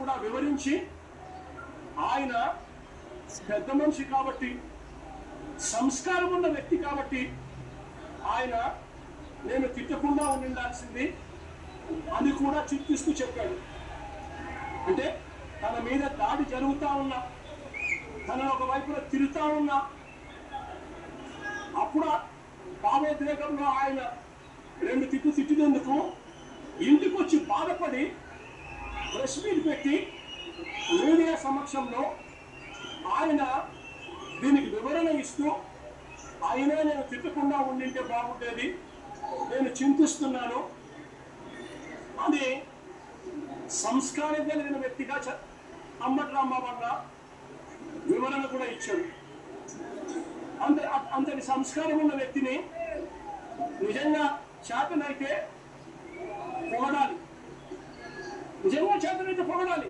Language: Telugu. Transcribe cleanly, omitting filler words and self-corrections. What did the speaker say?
కూడా వివరించి ఆయన పెద్ద మనిషి కాబట్టి, సంస్కారం ఉన్న వ్యక్తి కాబట్టి ఆయన నేను తిట్టకుండా ఉండాల్సింది అని కూడా చింతిస్తూ చెప్పాడు. అంటే తన మీద దాడి జరుగుతూ ఉన్నా, తనను ఒకవైపున తిరుగుతూ ఉన్నా, అప్పుడు భావోద్రేకంలో ఆయన 2 తిట్లు తిట్టినందుకు ఇంటికి వచ్చి బాధపడి ప్రెస్ మీట్ పెట్టి మీడియా సమక్షంలో ఆయన దీనికి వివరణ ఇస్తూ అయినా నేను తిట్టకుండా ఉండింటే బాగుండేది, నేను చింతిస్తున్నాను అని సంస్కారం కలిగిన వ్యక్తిగా అంబటి రాంబాబు వివరణ కూడా ఇచ్చాడు. అంతటి సంస్కారం ఉన్న వ్యక్తిని నిజంగా చేతనైతే పొగడాలి, నిజంగా చేతనైతే పొగడాలి.